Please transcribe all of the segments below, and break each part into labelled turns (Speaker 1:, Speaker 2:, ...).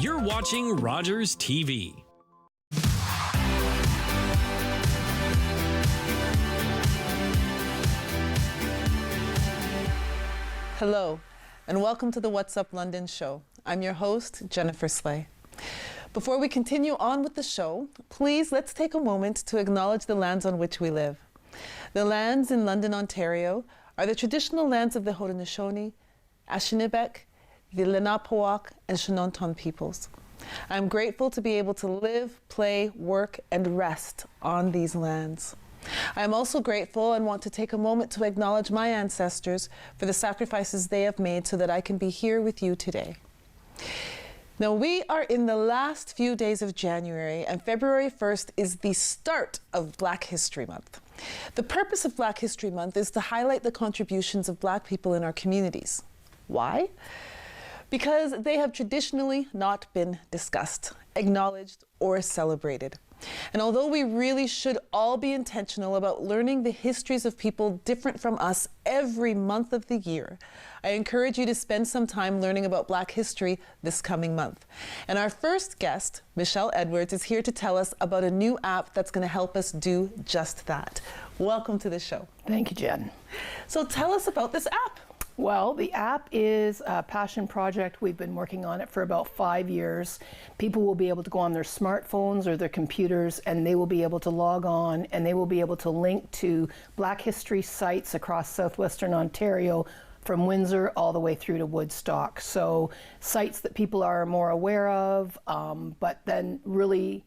Speaker 1: You're watching Rogers TV.
Speaker 2: Hello, and welcome to the What's Up London show. I'm your host, Jennifer Slay. Before we continue on with the show, please let's take a moment to acknowledge the lands on which we live. The lands in London, Ontario are the traditional lands of the Haudenosaunee, Anishinaabe, the Lenape, and Shinanton peoples. I'm grateful to be able to live, play, work, and rest on these lands. I am also grateful and want to take a moment to acknowledge my ancestors for the sacrifices they have made so that I can be here with you today. Now, we are in the last few days of January, and February 1st is the start of Black History Month. The purpose of Black History Month is to highlight the contributions of Black people in our communities. Why? Because they have traditionally not been discussed, acknowledged, or celebrated. And although we really should all be intentional about learning the histories of people different from us every month of the year, I encourage you to spend some time learning about Black history this coming month. And our first guest, Michelle Edwards, is here to tell us about a new app that's going to help us do just that. Welcome to the show.
Speaker 3: Thank you, Jen.
Speaker 2: So tell us about this app.
Speaker 3: Well, the app is a passion project. We've been working on it for about 5 years. People will be able to go on their smartphones or their computers, and they will be able to log on, and they will be able to link to Black history sites across Southwestern Ontario, from Windsor all the way through to Woodstock. So sites that people are more aware of, but then really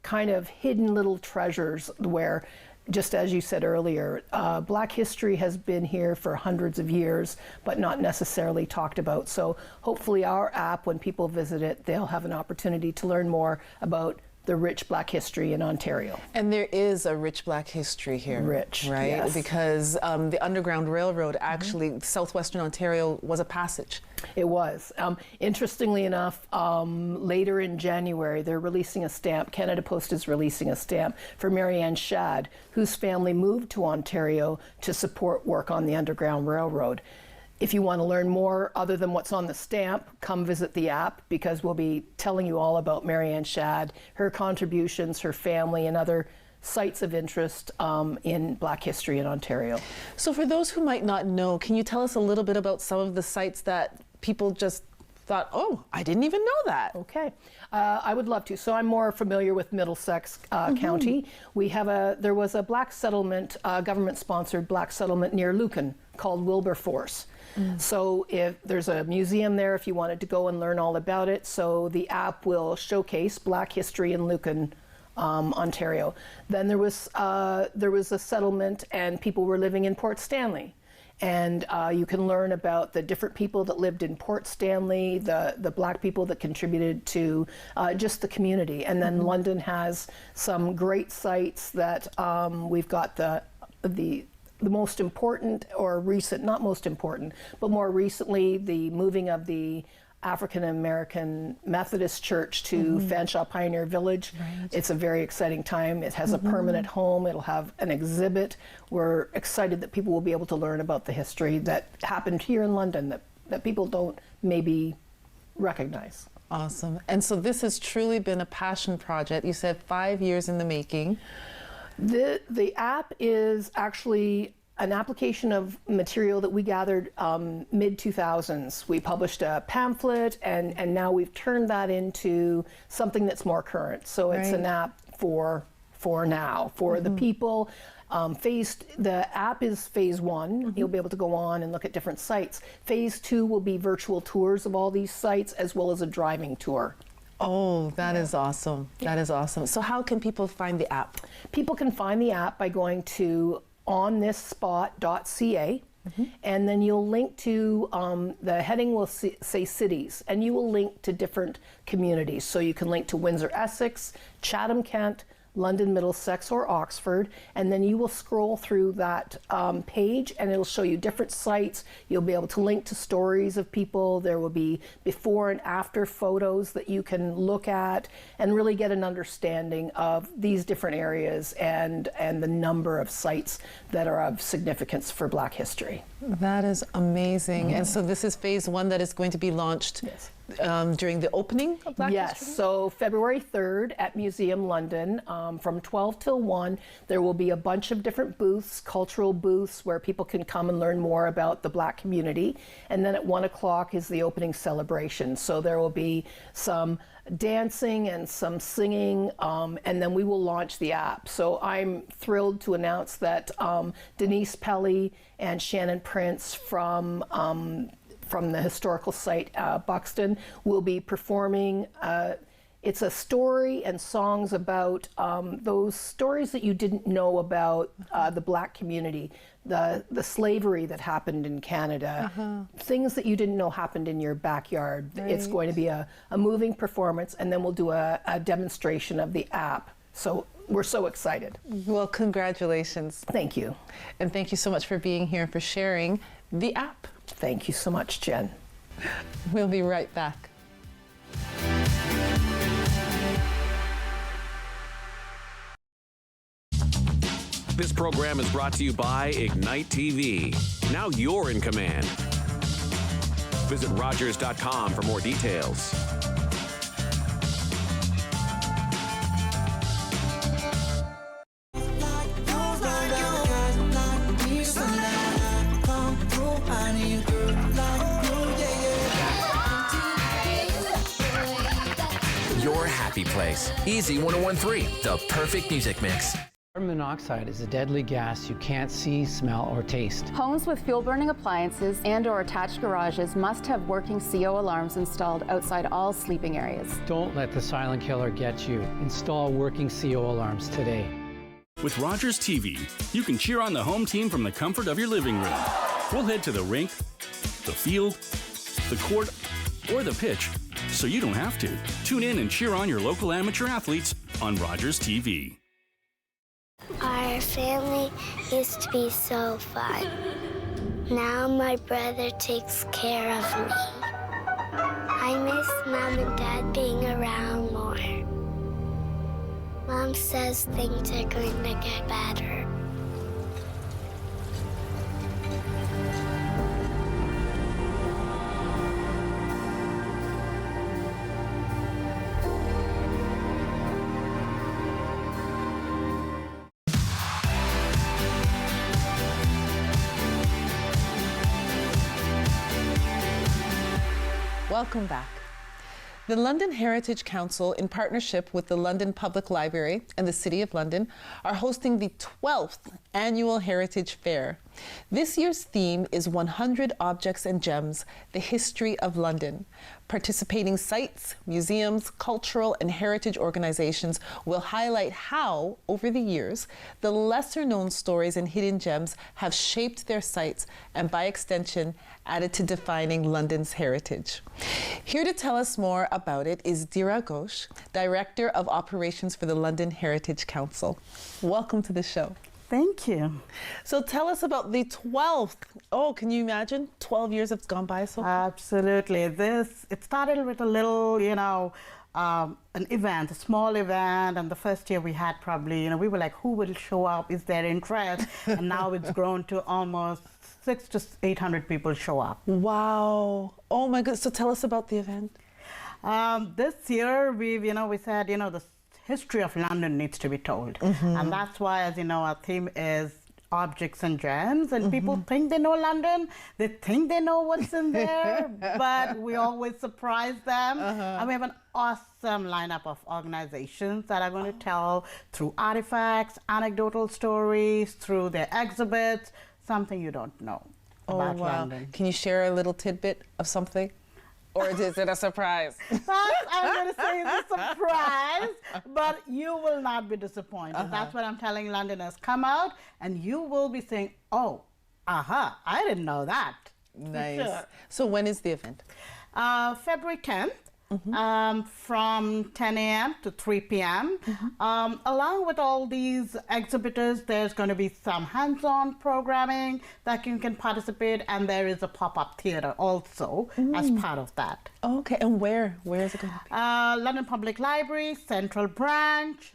Speaker 3: kind of hidden little treasures where, just as you said earlier, Black history has been here for hundreds of years, but not necessarily talked about. So hopefully our app, when people visit it, they'll have an opportunity to learn more about the rich Black history in Ontario.
Speaker 2: And there is a rich Black history here.
Speaker 3: Rich,
Speaker 2: right?
Speaker 3: yes.
Speaker 2: Because the Underground Railroad, actually, Southwestern Ontario was a passage.
Speaker 3: It was. Interestingly enough, later in January, they're releasing a stamp. Canada Post is releasing a stamp for Marianne Shadd, whose family moved to Ontario to support work on the Underground Railroad. If you want to learn more other than what's on the stamp, come visit the app, because we'll be telling you all about Marianne Shadd, her contributions, her family, and other sites of interest in Black history in Ontario.
Speaker 2: So for those who might not know, can you tell us a little bit about some of the sites that people just thought, oh, I didn't even know that?
Speaker 3: Okay, I would love to. So I'm more familiar with Middlesex County. There was a Black settlement, government-sponsored Black settlement near Lucan called Wilberforce. So if there's a museum there, if you wanted to go and learn all about it, so the app will showcase Black history in Lucan, Ontario. Then there was a settlement, and people were living in Port Stanley. And you can learn about the different people that lived in Port Stanley, the Black people that contributed to just the community. And then London has some great sites that we've got the most important, or recent, not most important, but more recently, the moving of the African American Methodist Church to Fanshawe Pioneer Village. Right. It's a very exciting time. It has a permanent home. It'll have an exhibit. We're excited that people will be able to learn about the history that happened here in London that people don't maybe recognize.
Speaker 2: Awesome. And so this has truly been a passion project. You said 5 years in the making.
Speaker 3: The app is actually an application of material that we gathered mid-2000s. We published a pamphlet, and now we've turned that into something that's more current. So it's an app for now, for the people. The app is phase 1. You'll be able to go on and look at different sites. Phase 2 will be virtual tours of all these sites, as well as a driving tour.
Speaker 2: Oh, that is awesome. That is awesome. So how can people find the app?
Speaker 3: People can find the app by going to onthisspot.ca, and then you'll link to, the heading will say cities, and you will link to different communities. So you can link to Windsor, Essex, Chatham, Kent, London, Middlesex, or Oxford, and then you will scroll through that page, and it'll show you different sites. You'll be able to link to stories of people. There will be before and after photos that you can look at and really get an understanding of these different areas and the number of sites that are of significance for Black history.
Speaker 2: That is amazing. And so this is phase one that is going to be launched during the opening of Black History?
Speaker 3: Yes, so February 3rd at Museum London from 12 till 1, there will be a bunch of different booths, cultural booths, where people can come and learn more about the Black community. And then at 1 o'clock is the opening celebration. So there will be some dancing and some singing, and then we will launch the app. So I'm thrilled to announce that Denise Pelly and Shannon Prince from the historical site Buxton will be performing. It's a story and songs about those stories that you didn't know about the Black community, the slavery that happened in Canada, things that you didn't know happened in your backyard. Right. It's going to be a moving performance, and then we'll do a demonstration of the app. So we're so excited.
Speaker 2: Well, congratulations.
Speaker 3: Thank you.
Speaker 2: And thank you so much for being here and for sharing the app.
Speaker 3: Thank you so much, Jen.
Speaker 2: We'll be right back.
Speaker 1: This program is brought to you by Ignite TV. Now you're in command. Visit Rogers.com for more details.
Speaker 4: Your happy place. Easy 1013, the perfect music mix.
Speaker 5: Carbon monoxide is a deadly gas you can't see, smell, or taste.
Speaker 6: Homes with fuel-burning appliances and/or attached garages must have working CO alarms installed outside all sleeping areas.
Speaker 5: Don't let the silent killer get you. Install working CO alarms today.
Speaker 7: With Rogers TV, you can cheer on the home team from the comfort of your living room. We'll head to the rink, the field, the court, or the pitch, so you don't have to. Tune in and cheer on your local amateur athletes on Rogers TV.
Speaker 8: Our family used to be so fun. Now my brother takes care of me. I miss Mom and Dad being around more. Mom says things are going to get better.
Speaker 2: Welcome back. The London Heritage Council, in partnership with the London Public Library and the City of London, are hosting the 12th Annual Heritage Fair. This year's theme is 100 Objects and Gems, the History of London. Participating sites, museums, cultural and heritage organizations will highlight how, over the years, the lesser-known stories and hidden gems have shaped their sites and, by extension, added to defining London's heritage. Here to tell us more about it is Dira Ghosh, Director of Operations for the London Heritage Council. Welcome to the show.
Speaker 9: Thank you.
Speaker 2: So tell us about the 12th. Oh, can you imagine? 12 years have gone by so far.
Speaker 9: Absolutely. It started with a little, an event, a small event, and the first year we had probably, we were like, who will show up? Is there interest? And now it's grown to almost 600 to 800 people show up.
Speaker 2: Wow. Oh my goodness. So tell us about the event.
Speaker 9: This year we said, the history of London needs to be told. And that's why, as you know, our theme is objects and gems, and people think they know London, they think they know what's in there, but we always surprise them. And we have an awesome lineup of organizations that are going to tell through artifacts, anecdotal stories, through their exhibits, something you don't know about London.
Speaker 2: Can you share a little tidbit of something? Or is it a surprise?
Speaker 9: I'm going to say it's a surprise, but you will not be disappointed. That's what I'm telling Londoners. Come out and you will be saying, oh, I didn't know that.
Speaker 2: Nice.
Speaker 9: Sure.
Speaker 2: So when is the event?
Speaker 9: February 10th. From 10 a.m. to 3 p.m. Along with all these exhibitors, there's going to be some hands-on programming that you can participate, and there is a pop-up theater also as part of that.
Speaker 2: Okay, and where is it going to be?
Speaker 9: London Public Library, Central Branch,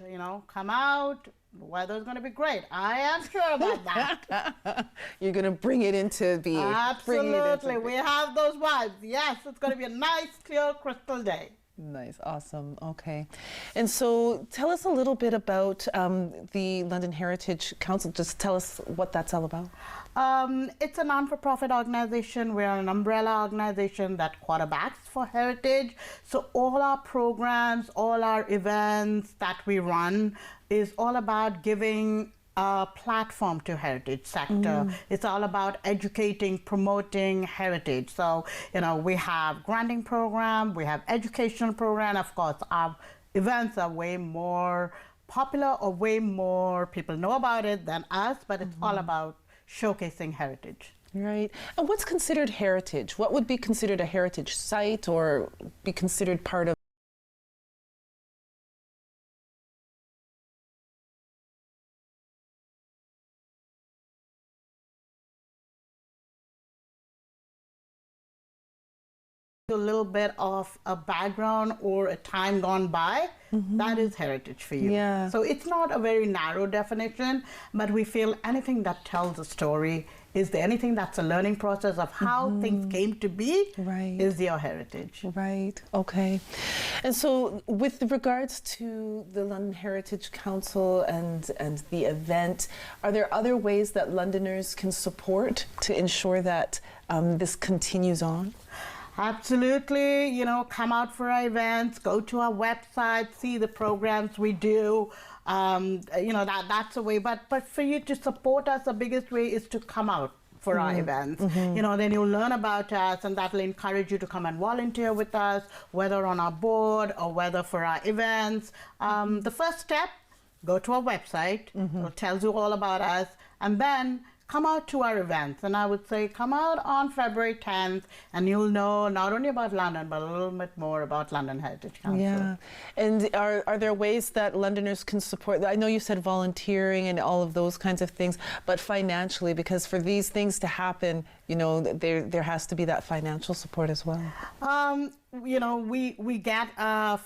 Speaker 9: come out, the weather's going to be great. I am sure about that.
Speaker 2: You're going to bring it into being.
Speaker 9: Absolutely. We have those vibes. Yes, it's going to be a nice, clear, crystal day.
Speaker 2: Nice. Awesome. Okay. And so tell us a little bit about the London Heritage Council. Just tell us what that's all about.
Speaker 9: It's a non-for-profit organization. We're an umbrella organization that quarterbacks for heritage. So all our programs, all our events that we run is all about giving a platform to heritage sector. It's all about educating, promoting heritage. So, you know, we have granting program, we have educational program. Of course, our events are way more popular or way more people know about it than us, but it's all about showcasing heritage.
Speaker 2: Right. And what's considered heritage? What would be considered a heritage site or be considered part of?
Speaker 9: A little bit of a background or a time gone by, that is heritage for you.
Speaker 2: Yeah.
Speaker 9: So it's not a very narrow definition, but we feel anything that tells a story is there, anything that's a learning process of how things came to be, is your heritage.
Speaker 2: Right. Okay. And so with regards to the London Heritage Council and the event, are there other ways that Londoners can support to ensure that this continues on?
Speaker 9: Absolutely. You know, come out for our events, go to our website, see the programs we do. You know, that's a way. But for you to support us, the biggest way is to come out for our events. You know, then you'll learn about us, and that will encourage you to come and volunteer with us, whether on our board or whether for our events. The first step, go to our website. It tells you all about us. And then come out to our events. And I would say come out on February 10th and you'll know not only about London, but a little bit more about London Heritage Council.
Speaker 2: Yeah. And are there ways that Londoners can support? I know you said volunteering and all of those kinds of things, but financially, because for these things to happen, you know, there has to be that financial support as well.
Speaker 9: You know, we get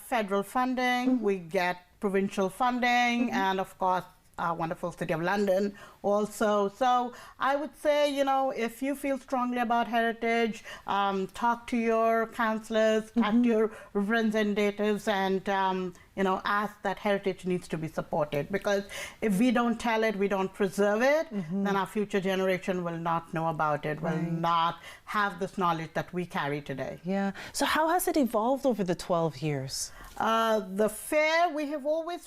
Speaker 9: federal funding, we get provincial funding, and of course, our wonderful City of London also. So I would say, you know, if you feel strongly about heritage, talk to your councillors, talk to your representatives, and, you know, ask that heritage needs to be supported. Because if we don't tell it, we don't preserve it, then our future generation will not know about it, will not have this knowledge that we carry today.
Speaker 2: Yeah. So how has it evolved over the 12 years?
Speaker 9: The fair, we have always,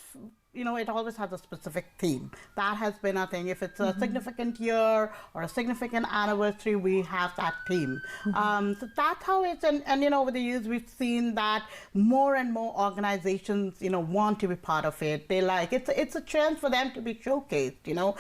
Speaker 9: you know, it always has a specific theme. That has been our thing. If it's a significant year or a significant anniversary, we have that theme. So that's how it's, and you know, over the years, we've seen that more and more organizations, you know, want to be part of it. They like, it's a chance for them to be showcased, you know.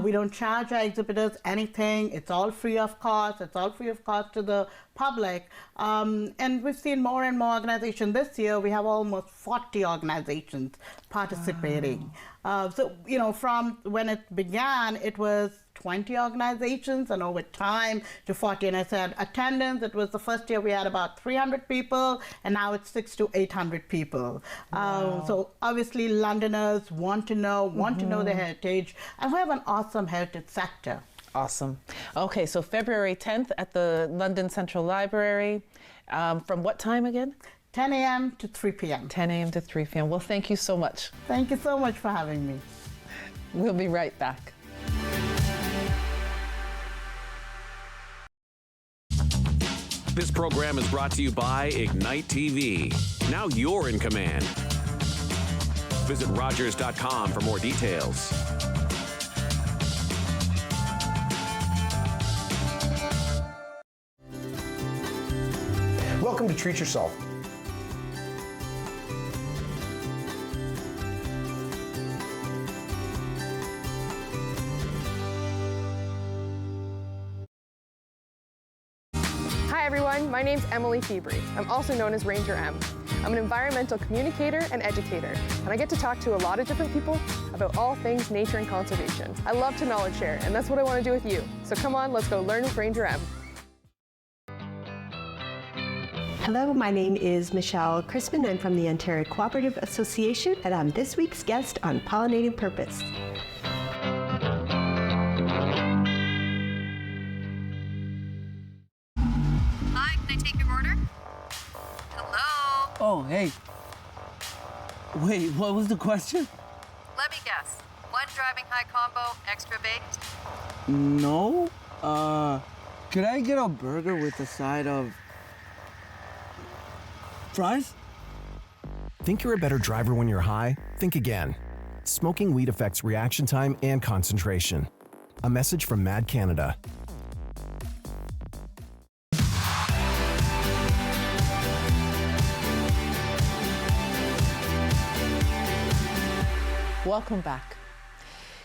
Speaker 9: We don't charge our exhibitors anything. It's all free of cost. It's all free of cost to the public. And we've seen more and more organizations. This year, we have almost 40 organizations participating. So, you know, from when it began, it was 20 organizations, and over time to 40. And I said attendance, it was the first year we had about 300 people, and now it's 600 to 800 people. So obviously Londoners want to know their heritage, and we have an awesome heritage sector.
Speaker 2: Awesome. Okay, so February 10th at the London Central Library. From what time again?
Speaker 9: 10 a.m. to 3 p.m.
Speaker 2: 10 a.m. to 3 p.m. Well, thank you so much.
Speaker 9: Thank you so much for having me.
Speaker 2: We'll be right back.
Speaker 1: This program is brought to you by Ignite TV. Now you're in command. Visit Rogers.com for more details.
Speaker 10: Welcome to Treat Yourself.
Speaker 11: Hi everyone, my name's Emily Febri. I'm also known as Ranger M. I'm an environmental communicator and educator, and I get to talk to a lot of different people about all things nature and conservation. I love to knowledge share, and that's what I want to do with you. So come on, let's go learn with Ranger M.
Speaker 10: Hello, my name is Michelle Crispin. I'm from the Ontario Cooperative Association, and I'm this week's guest on Pollinating Purpose.
Speaker 12: Hi, can I take your order? Hello?
Speaker 13: Oh, hey. Wait, what was the question?
Speaker 12: Let me guess. One driving high combo, extra baked?
Speaker 13: No. Could I get a burger with a side of fries?
Speaker 14: Think you're a better driver when you're high? Think again. Smoking weed affects reaction time and concentration. A message from Mad Canada.
Speaker 2: Welcome back.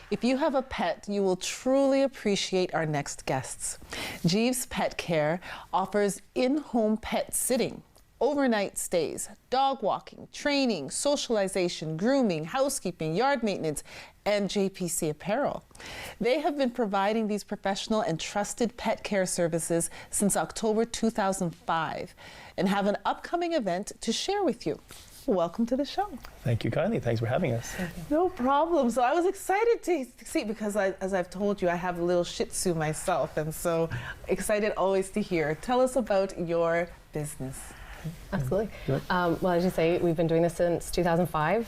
Speaker 2: If you have a pet, you will truly appreciate our next guests. Jeve's Petcare offers in-home pet sitting, overnight stays, dog walking, training, socialization, grooming, housekeeping, yard maintenance, and JPC apparel. They have been providing these professional and trusted pet care services since October 2005 and have an upcoming event to share with you. Welcome to the show.
Speaker 15: Thank you kindly. Thanks for having us.
Speaker 2: No problem. So I was excited to see, because as I've told you, I have a little Shih Tzu myself, and so excited always to hear. Tell us about your business.
Speaker 16: Absolutely. Well, as you say, we've been doing this since 2005.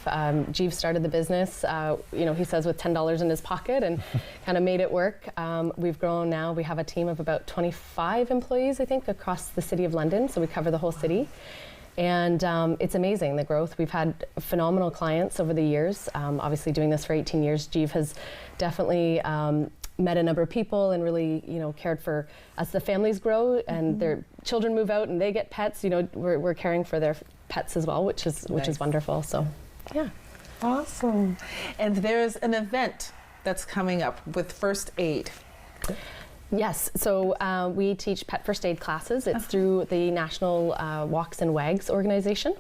Speaker 16: Jeve started the business, he says with $10 in his pocket and kind of made it work. We've grown now. We have a team of about 25 employees, I think, across the city of London. So we cover the whole city. And it's amazing, the growth. We've had phenomenal clients over the years. Obviously doing this for 18 years, Jeve has definitely met a number of people and really, cared for, as the families grow and their children move out and they get pets, we're caring for their pets as well, which is wonderful. So, yeah.
Speaker 2: Awesome. And there's an event that's coming up with First Aid.
Speaker 16: Yes, so we teach pet first aid classes. It's through the National Walks and Wags organization.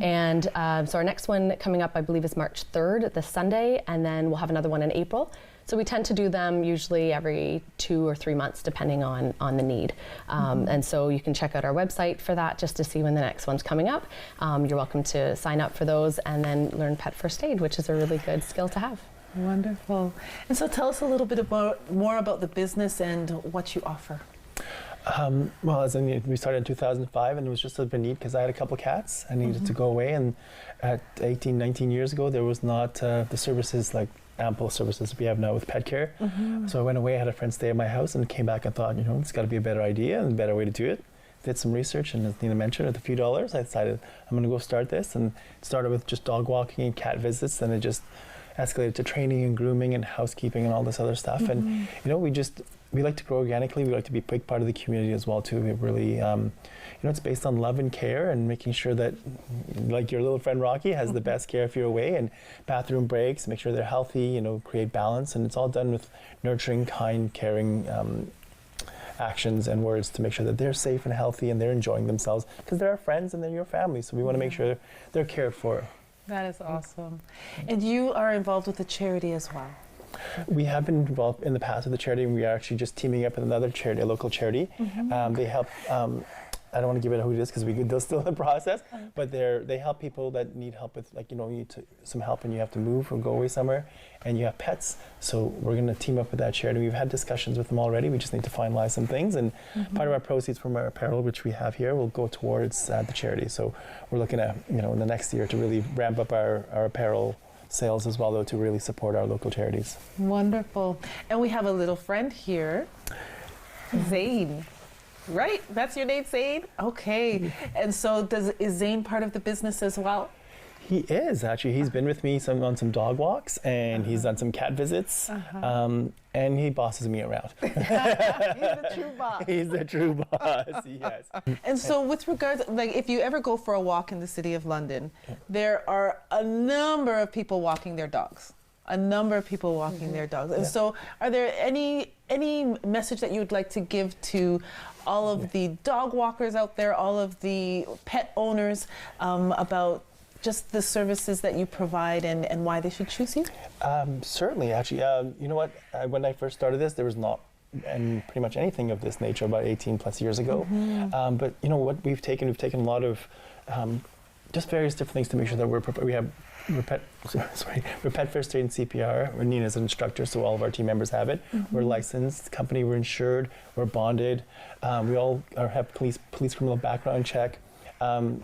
Speaker 16: And so our next one coming up, I believe, is March 3rd, this Sunday, and then we'll have another one in April. So we tend to do them usually every 2 or 3 months, depending on the need. And so you can check out our website for that just to see when the next one's coming up. You're welcome to sign up for those and then learn pet first aid, which is a really good skill to have.
Speaker 2: Wonderful. And so tell us a little bit more about the business and what you offer.
Speaker 15: Well, we started in 2005, and it was just a bit neat because I had a couple cats. I needed to go away, and at 18, 19 years ago, there was not the services, like ample services we have now with Petcare. So I went away, I had a friend stay at my house, and came back and thought, it's got to be a better idea and a better way to do it. Did some research, and as Nina mentioned, with a few dollars, I decided I'm going to go start this, and started with just dog walking and cat visits, and it just escalated to training and grooming and housekeeping and all this other stuff. And we like to grow organically. We like to be a big part of the community as well too. We really it's based on love and care and making sure that, like your little friend Rocky, has the best care if you're away, and bathroom breaks, make sure they're healthy, create balance, and it's all done with nurturing, kind, caring actions and words to make sure that they're safe and healthy and they're enjoying themselves, because they're our friends and they're your family, so we want to make sure they're cared for.
Speaker 2: That is awesome. And you are involved with a charity as well.
Speaker 15: We have been involved in the past with the charity, and we are actually just teaming up with another charity, a local charity. They help, I don't want to give it who it is because they're still in the process, but they help people that need help with, you need some help and you have to move or go away somewhere and you have pets. So we're going to team up with that charity. We've had discussions with them already. We just need to finalize some things, and part of our proceeds from our apparel, which we have here, will go towards the charity. So we're looking at, in the next year to really ramp up our apparel sales as well, though, to really support our local charities.
Speaker 2: Wonderful. And we have a little friend here, Zane. Right? That's your name, Zane? Okay. And so is Zane part of the business as well?
Speaker 15: He is, actually. He's been with me on some dog walks, and he's done some cat visits, and he bosses me around.
Speaker 2: He's the true boss.
Speaker 15: He's the true boss, yes.
Speaker 2: And so with regards, if you ever go for a walk in the City of London, there are a number of people walking their dogs. And so are there any message that you would like to give to all of the dog walkers out there, all of the pet owners, about just the services that you provide and why they should choose you?
Speaker 15: Certainly, actually. You know what? When I first started this, there was not and pretty much anything of this nature about 18 plus years ago. But you know what we've taken a lot of just various different things to make sure that we have we're pet first aid and CPR. We're Nina's an instructor, so all of our team members have it. We're licensed company, we're insured, we're bonded. We all have police criminal background check.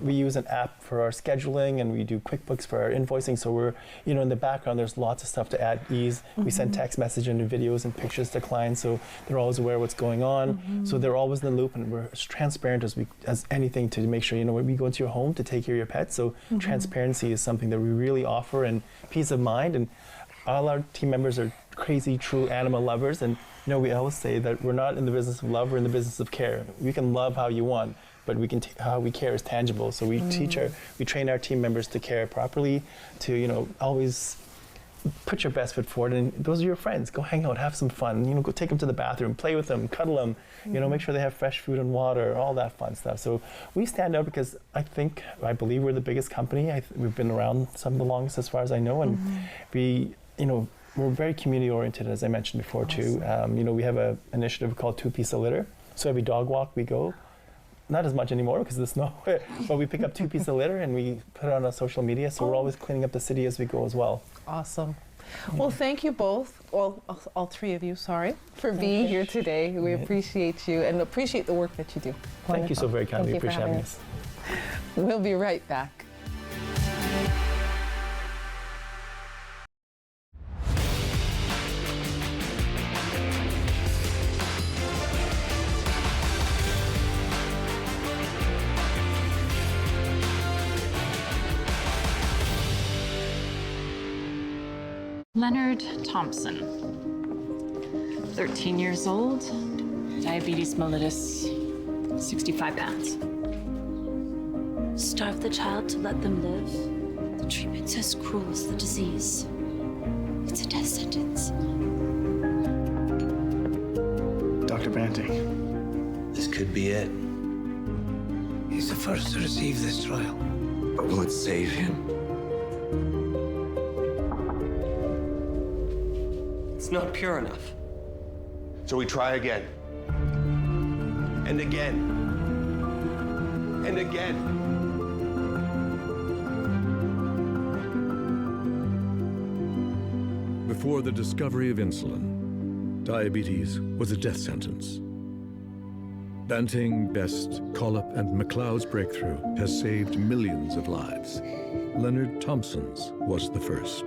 Speaker 15: We use an app for our scheduling, and we do QuickBooks for our invoicing. So we're, in the background, there's lots of stuff to add ease. We send text message and videos and pictures to clients, so they're always aware of what's going on. So they're always in the loop, and we're as transparent as anything to make sure, when we go into your home to take care of your pets. So transparency is something that we really offer, and peace of mind. And all our team members are crazy, true animal lovers. And, we always say that we're not in the business of love, we're in the business of care. You can love how you want, but how we care is tangible. So we we train our team members to care properly, to always put your best foot forward. And those are your friends. Go hang out, have some fun. Go take them to the bathroom, play with them, cuddle them. Make sure they have fresh food and water, all that fun stuff. So we stand out because I believe we're the biggest company. We've been around some of the longest, as far as I know, and we're very community oriented, as I mentioned before too. We have an initiative called 2 Piece of Litter. So every dog walk we go. Not as much anymore because of the snow, but we pick up 2 pieces of litter and we put it on our social media, so we're always cleaning up the city as we go as well.
Speaker 2: Awesome. Well, thank you both, all 3 of you, for being here today. We appreciate you and appreciate the work that you do.
Speaker 15: Thank you so very kindly. We appreciate having us.
Speaker 2: We'll be right back.
Speaker 17: Leonard Thompson, 13 years old, diabetes mellitus, 65 pounds.
Speaker 18: Starve the child to let them live. The treatment's as cruel as the disease. It's a death sentence.
Speaker 19: Dr. Banting, this could be it. He's the first to receive this trial. But will it save him?
Speaker 20: It's not pure enough. So we try again. And again. And again.
Speaker 21: Before the discovery of insulin, diabetes was a death sentence. Banting, Best, Collop, and McLeod's breakthrough has saved millions of lives. Leonard Thompson's was the first.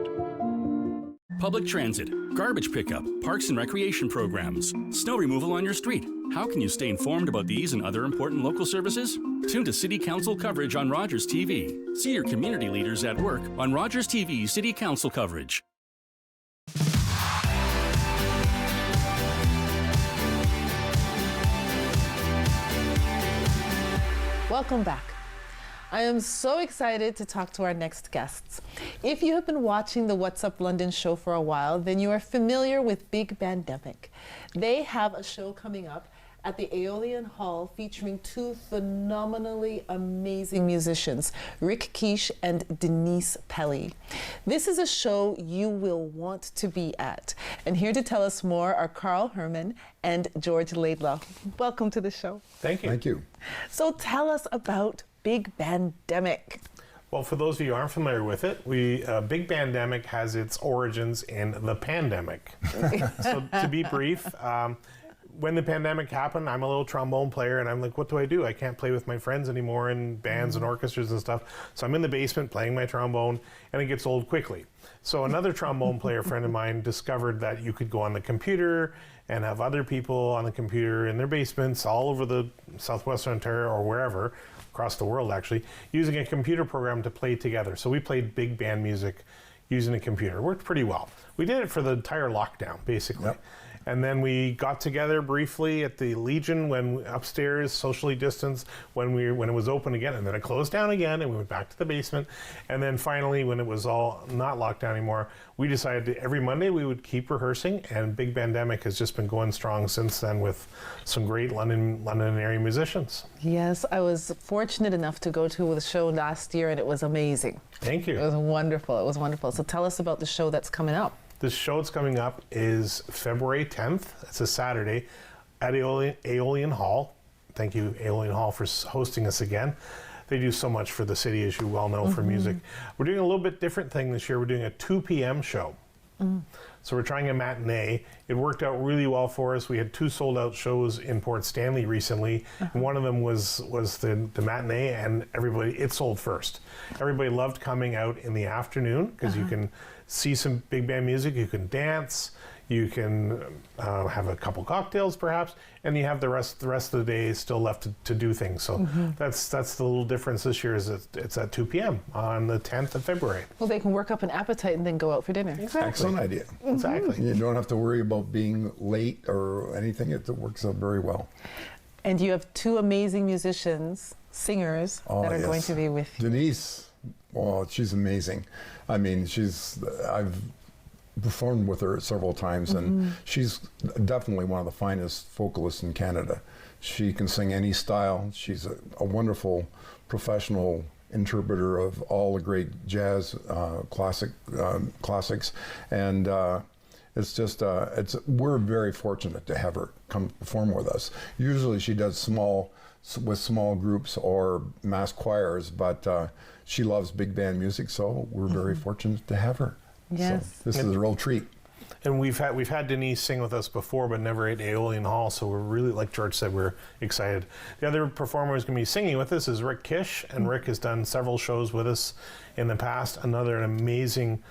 Speaker 7: Public transit, garbage pickup, parks and recreation programs, snow removal on your street. How can you stay informed about these and other important local services? Tune to City Council coverage on Rogers TV. See your community leaders at work on Rogers TV City Council coverage.
Speaker 2: Welcome back. I am so excited to talk to our next guests. If you have been watching the What's Up London show for a while, then you are familiar with BigBandemic. They have a show coming up at the Aeolian Hall featuring 2 phenomenally amazing musicians, Rick Keish and Denise Pelly. This is a show you will want to be at. And here to tell us more are Carl Herman and George Laidlaw. Welcome to the show.
Speaker 22: Thank you.
Speaker 23: Thank you.
Speaker 2: So tell us about BigBandemic.
Speaker 22: Well, for those of you who aren't familiar with it, BigBandemic has its origins in the pandemic. So to be brief, when the pandemic happened, I'm a little trombone player, and I'm like, what do? I can't play with my friends anymore in bands and orchestras and stuff. So I'm in the basement playing my trombone, and it gets old quickly. So another trombone player friend of mine discovered that you could go on the computer and have other people on the computer in their basements all over the Southwestern Ontario or wherever, across the world actually, using a computer program to play together. So we played big band music using a computer. It worked pretty well. We did it for the entire lockdown, basically. Yep. And then we got together briefly at the Legion when upstairs, socially distanced, when it was open again, and then it closed down again, and we went back to the basement. And then finally, when it was all not locked down anymore, we decided that every Monday we would keep rehearsing, and BigBandemic has just been going strong since then with some great London area musicians.
Speaker 2: Yes, I was fortunate enough to go to the show last year, and it was amazing.
Speaker 22: Thank you.
Speaker 2: It was wonderful. It was wonderful. So tell us about the show that's coming up.
Speaker 22: This show that's coming up is February 10th. It's a Saturday at Aeolian Hall. Thank you, Aeolian Hall, for hosting us again. They do so much for the city, as you well know, for music. We're doing a little bit different thing this year. We're doing a 2 p.m. show. So we're trying a matinee. It worked out really well for us. We had 2 sold-out shows in Port Stanley recently. And one of them was the matinee, and it sold first. Everybody loved coming out in the afternoon because you can see some big band music, you can dance, you can have a couple cocktails perhaps, and you have the rest of the day still left to do things. So that's the little difference this year, is it's at 2 p.m. on the 10th of February.
Speaker 2: Well, they can work up an appetite and then go out for dinner.
Speaker 22: Exactly.
Speaker 3: Excellent idea.
Speaker 22: Exactly.
Speaker 3: You don't have to worry about being late or anything. It works out very well.
Speaker 2: And you have 2 amazing musicians, singers, that are going to be with you.
Speaker 3: Denise, well, she's amazing. I mean, I've performed with her several times, and she's definitely one of the finest vocalists in Canada. She can sing any style. She's a wonderful professional interpreter of all the great jazz classics, and it's just we're very fortunate to have her come perform with us. Usually she does with small groups or mass choirs, but she loves big band music, so we're very fortunate to have her.
Speaker 2: Yes.
Speaker 3: So this is a real treat.
Speaker 22: And we've had Denise sing with us before, but never at Aeolian Hall, so we're really, like George said, we're excited. The other performer who's going to be singing with us is Rick Kish, and Rick has done several shows with us in the past. Another amazing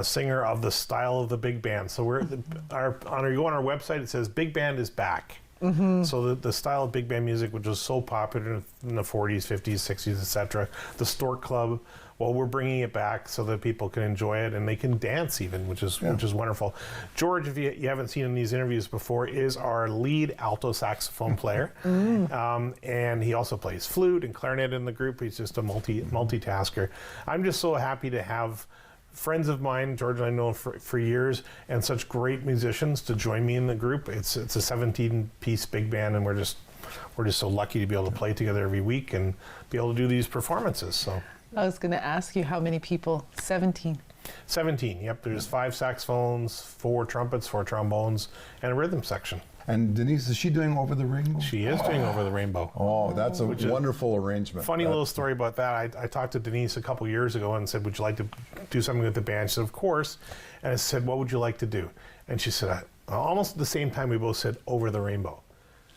Speaker 22: singer of the style of the big band. So you go on our website, it says Big Band is back. So the style of big band music, which was so popular in the 40s, 50s, 60s, etc. The Stork Club. Well, we're bringing it back so that people can enjoy it and they can dance even, which is wonderful. George, if you haven't seen in these interviews before, is our lead alto saxophone player, and he also plays flute and clarinet in the group. He's just a multitasker. I'm just so happy to have friends of mine, George and I know for years, and such great musicians to join me in the group. It's a 17-piece big band, and we're just so lucky to be able to play together every week and be able to do these performances. So.
Speaker 2: I was going to ask you how many people. 17.
Speaker 22: 17, yep. There's 5 saxophones, 4 trumpets, 4 trombones, and a rhythm section.
Speaker 3: And Denise, is she doing Over the Rainbow?
Speaker 22: She is doing Over the Rainbow.
Speaker 3: Oh, that's a wonderful arrangement.
Speaker 22: Funny little story about that. I talked to Denise a couple years ago and said, would you like to do something with the band? She said, of course. And I said, what would you like to do? And she said, almost at the same time, we both said Over the Rainbow.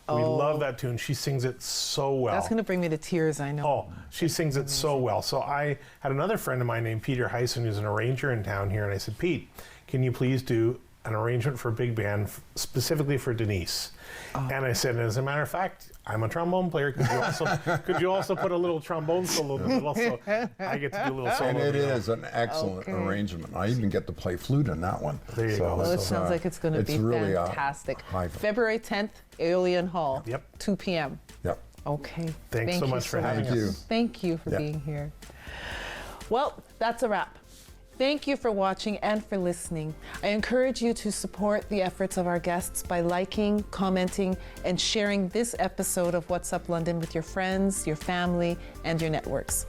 Speaker 22: We love that tune. She sings it so well.
Speaker 2: That's going to bring me to tears, I know.
Speaker 22: Oh, she sings it so well. So I had another friend of mine named Peter Heisen, who's an arranger in town here, and I said, Pete, can you please do an arrangement for a big band specifically for Denise? And I said, as a matter of fact, I'm a trombone player. Could you also put a little trombone solo in the middle? So I get to do a little solo.
Speaker 3: And it is an excellent arrangement. I even get to play flute in that one.
Speaker 22: There you go.
Speaker 2: Well, it sounds like it's going to be really fantastic. February 10th, Aeolian Hall, 2 p.m.
Speaker 3: Yep.
Speaker 2: Okay.
Speaker 22: Thanks so much for having us.
Speaker 2: Thank you for being here. Well, that's a wrap. Thank you for watching and for listening. I encourage you to support the efforts of our guests by liking, commenting, and sharing this episode of What's Up London with your friends, your family, and your networks.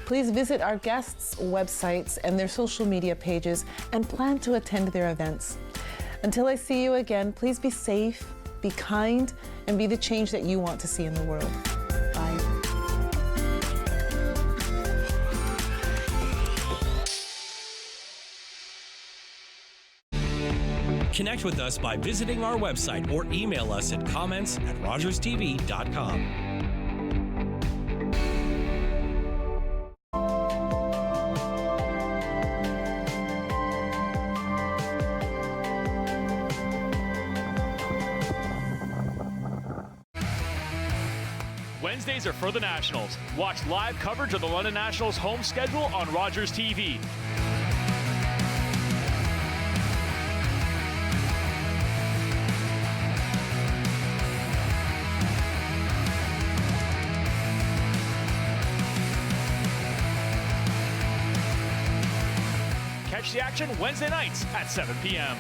Speaker 2: Please visit our guests' websites and their social media pages and plan to attend their events. Until I see you again, please be safe, be kind, and be the change that you want to see in the world. Bye.
Speaker 4: Connect with us by visiting our website or email us at comments@rogerstv.com.
Speaker 23: Wednesdays are for the Nationals. Watch live coverage of the London Nationals home schedule on Rogers TV. Catch the action Wednesday nights at 7 p.m.